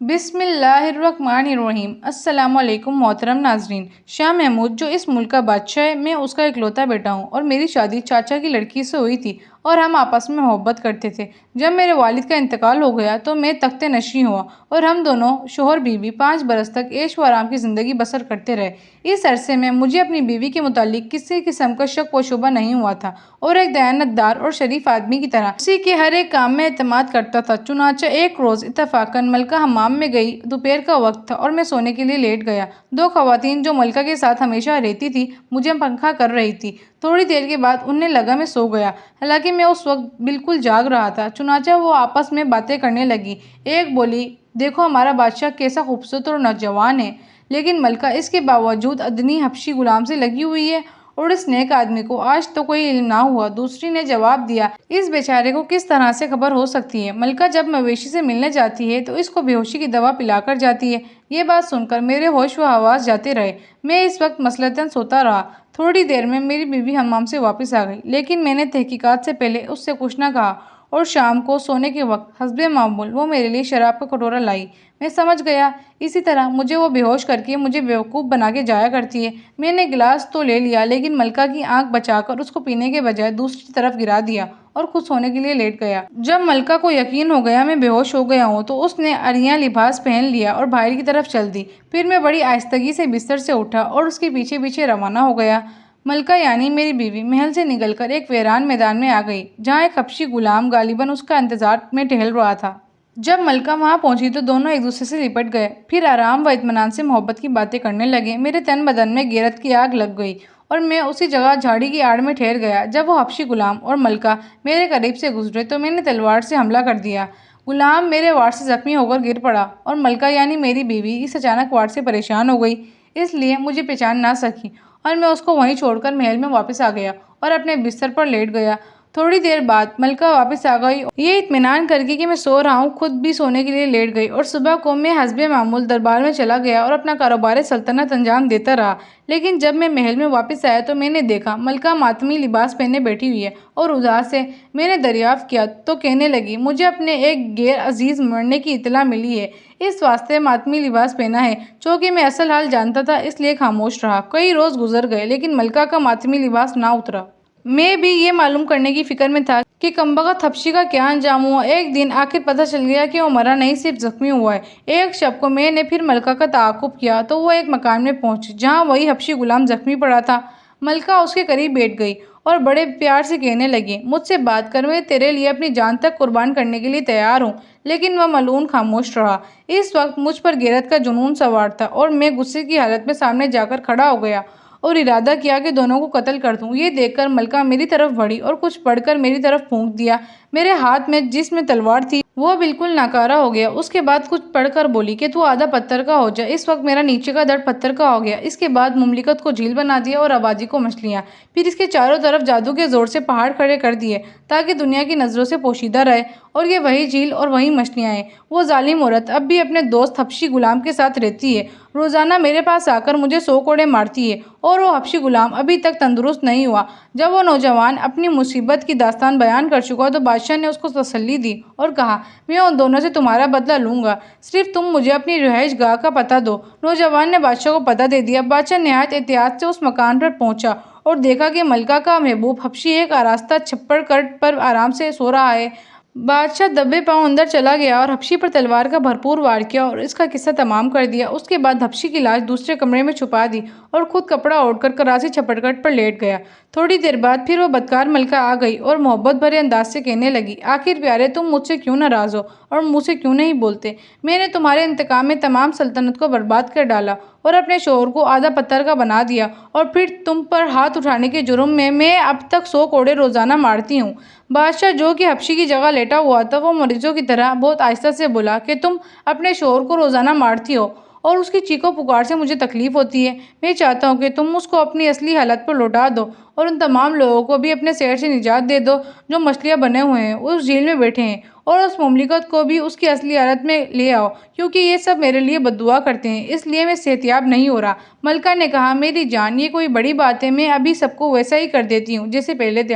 بسم اللہ الرحمن الرحیم۔ السلام علیکم محترم ناظرین۔ شاہ محمود جو اس ملک کا بادشاہ ہے، میں اس کا اکلوتا بیٹا ہوں اور میری شادی چاچا کی لڑکی سے ہوئی تھی اور ہم آپس میں محبت کرتے تھے۔ جب میرے والد کا انتقال ہو گیا تو میں تخت نشین ہوا اور ہم دونوں شوہر بیوی 5 برس تک عیش و آرام کی زندگی بسر کرتے رہے۔ اس عرصے میں مجھے اپنی بیوی کے متعلق کسی قسم کا شک و شبہ نہیں ہوا تھا اور ایک دیانتدار اور شریف آدمی کی طرح اسی کے ہر ایک کام میں اعتماد کرتا تھا۔ چنانچہ ایک روز اتفاقاً ملکہ حمام میں گئی، دوپہر کا وقت تھا اور میں سونے کے لیے لیٹ گیا۔ 2 خواتین جو ملکہ کے ساتھ ہمیشہ رہتی تھی مجھے پنکھا کر رہی تھی۔ تھوڑی دیر کے بعد انہیں لگا میں سو گیا، حالانکہ میں اس وقت بالکل جاگ رہا تھا۔ چنانچہ وہ آپس میں باتیں کرنے لگی۔ ایک بولی، دیکھو ہمارا بادشاہ کیسا خوبصورت اور نوجوان ہے، لیکن ملکہ اس کے باوجود ادنی حبشی غلام سے لگی ہوئی ہے اور اس نیک آدمی کو آج تو کوئی علم نہ ہوا۔ دوسری نے جواب دیا، اس بیچارے کو کس طرح سے خبر ہو سکتی ہے؟ ملکہ جب مویشی سے ملنے جاتی ہے تو اس کو بے ہوشی کی دوا پلا کر جاتی ہے۔ یہ بات سن کر میرے ہوش و حواس جاتے رہے۔ میں اس وقت مثلاً سوتا رہا۔ تھوڑی دیر میں میری بیوی حمام سے واپس آ گئی، لیکن میں نے تحقیقات سے پہلے اس سے کچھ نہ کہا اور شام کو سونے کے وقت حسب معمول وہ میرے لیے شراب کا کٹورا لائی۔ میں سمجھ گیا اسی طرح مجھے وہ بے ہوش کر کے مجھے بیوقوف بنا کے جایا کرتی ہے۔ میں نے گلاس تو لے لیا، لیکن ملکہ کی آنکھ بچا کر اس کو پینے کے بجائے دوسری طرف گرا دیا اور خود سونے کے لیے لیٹ گیا۔ جب ملکہ کو یقین ہو گیا میں بے ہوش ہو گیا ہوں تو اس نے عریاں لباس پہن لیا اور باہر کی طرف چل دی۔ پھر میں بڑی آہستگی سے بستر سے اٹھا اور اس کے پیچھے پیچھے روانہ ہو گیا۔ ملکہ یعنی میری بیوی محل سے نکل کر ایک ویران میدان میں آ گئی، جہاں ایک حبشی غلام غالباً اس کا انتظار میں ٹہل رہا تھا۔ جب ملکہ وہاں پہنچی تو دونوں ایک دوسرے سے لپٹ گئے، پھر آرام و اطمینان سے محبت کی باتیں کرنے لگے۔ میرے تن بدن میں غیرت کی آگ لگ گئی اور میں اسی جگہ جھاڑی کی آڑ میں ٹھہر گیا۔ جب وہ حبشی غلام اور ملکہ میرے قریب سے گزرے تو میں نے تلوار سے حملہ کر دیا۔ غلام میرے وار سے زخمی ہو کر گر پڑا اور ملکہ یعنی میری بیوی اس اچانک وار سے پریشان ہو گئی، اس لیے مجھے پہچان نہ سکی اور میں اس کو وہیں چھوڑ کر محل میں واپس آ گیا اور اپنے بستر پر لیٹ گیا۔ تھوڑی دیر بعد ملکہ واپس آ گئی، یہ اطمینان کر کے کہ میں سو رہا ہوں خود بھی سونے کے لیے لیٹ گئی اور صبح کو میں حسب معمول دربار میں چلا گیا اور اپنا کاروبار سلطنت انجام دیتا رہا۔ لیکن جب میں محل میں واپس آیا تو میں نے دیکھا ملکہ ماتمی لباس پہنے بیٹھی ہوئی ہے اور اداس ہے۔ میں نے دریافت کیا تو کہنے لگی، مجھے اپنے ایک غیر عزیز مرنے کی اطلاع ملی ہے، اس واسطے ماتمی لباس پہنا ہے۔ چونکہ میں اصل حال جانتا تھا اس لیے خاموش رہا۔ کئی روز گزر گئے لیکن ملکہ کا ماتمی لباس نہ اترا۔ میں بھی یہ معلوم کرنے کی فکر میں تھا کہ کمبخت حبشی کا کیا انجام ہوا۔ ایک دن آخر پتہ چل گیا کہ وہ مرا نہیں صرف زخمی ہوا ہے۔ ایک شب کو میں نے پھر ملکہ کا تعاقب کیا تو وہ ایک مکان میں پہنچی جہاں وہی حبشی غلام زخمی پڑا تھا۔ ملکہ اس کے قریب بیٹھ گئی اور بڑے پیار سے کہنے لگی، مجھ سے بات کر، میں تیرے لیے اپنی جان تک قربان کرنے کے لیے تیار ہوں۔ لیکن وہ ملعون خاموش رہا۔ اس وقت مجھ پر غیرت کا جنون سوار تھا اور میں غصے کی حالت میں سامنے جا کر کھڑا ہو گیا اور ارادہ کیا کہ دونوں کو قتل کر دوں۔ یہ دیکھ کر ملکہ میری طرف بڑھی اور کچھ پڑھ کر میری طرف پھونک دیا۔ میرے ہاتھ میں جس میں تلوار تھی وہ بالکل ناکارہ ہو گیا۔ اس کے بعد کچھ پڑھ کر بولی کہ تو آدھا پتھر کا ہو جا۔ اس وقت میرا نیچے کا دھڑ پتھر کا ہو گیا۔ اس کے بعد مملکت کو جھیل بنا دیا اور آبادی کو مچھلیاں، پھر اس کے چاروں طرف جادو کے زور سے پہاڑ کھڑے کر دیے تاکہ دنیا کی نظروں سے پوشیدہ رہے اور یہ وہی جھیل اور وہی مچھلیاں ہیں۔ وہ ظالم عورت اب بھی اپنے دوست حبشی غلام کے ساتھ رہتی ہے، روزانہ میرے پاس آ کر مجھے 100 کوڑے مارتی ہے اور وہ حبشی غلام ابھی تک تندرست نہیں ہوا۔ جب وہ نوجوان اپنی مصیبت کی داستان بیان کر چکا تو بادشاہ نے اس کو تسلی دی اور کہا، میں ان دونوں سے تمہارا بدلہ لوں گا، صرف تم مجھے اپنی رہائش گاہ کا پتہ دو۔ نوجوان نے بادشاہ کو پتہ دے دیا۔ بادشاہ نہایت احتیاط سے اس مکان پر پہنچا اور دیکھا کہ ملکہ کا محبوب حبشی ایک آراستہ چھپڑ کٹ پر آرام سے سو رہا ہے۔ بادشاہ دبے پاؤں اندر چلا گیا اور حبشی پر تلوار کا بھرپور وار کیا اور اس کا قصہ تمام کر دیا۔ اس کے بعد حبشی کی لاش دوسرے کمرے میں چھپا دی اور خود کپڑا اوڑھ کر کراسی چھپڑ کٹ پر لیٹ گیا۔ تھوڑی دیر بعد پھر وہ بدکار ملکہ آ گئی اور محبت بھرے انداز سے کہنے لگی، آخر پیارے تم مجھ سے کیوں ناراض ہو اور منہ سے کیوں نہیں بولتے؟ میں نے تمہارے انتقام میں تمام سلطنت کو برباد کر ڈالا اور اپنے شوہر کو آدھا پتھر کا بنا دیا اور پھر تم پر ہاتھ اٹھانے کے جرم میں اب تک 100 کوڑے روزانہ مارتی ہوں۔ بادشاہ جو کہ حبشی کی جگہ لیٹا ہوا تھا وہ مریضوں کی طرح بہت آہستہ سے بولا کہ تم اپنے شوہر کو روزانہ مارتی ہو اور اس کی چیخو پکار سے مجھے تکلیف ہوتی ہے۔ میں چاہتا ہوں کہ تم اس کو اپنی اصلی حالت پر لوٹا دو اور ان تمام لوگوں کو بھی اپنے سحر سے نجات دے دو جو مچھلیاں بنے ہوئے ہیں اس جھیل میں بیٹھے ہیں، اور اس مملکت کو بھی اس کی اصلی حالت میں لے آؤ، کیونکہ یہ سب میرے لیے بد دعا کرتے ہیں، اس لیے میں صحتیاب نہیں ہو رہا۔ ملکہ نے کہا، میری جان، یہ کوئی بڑی بات ہے، میں ابھی سب کو ویسا ہی کر دیتی ہوں جیسے پہلے تھے۔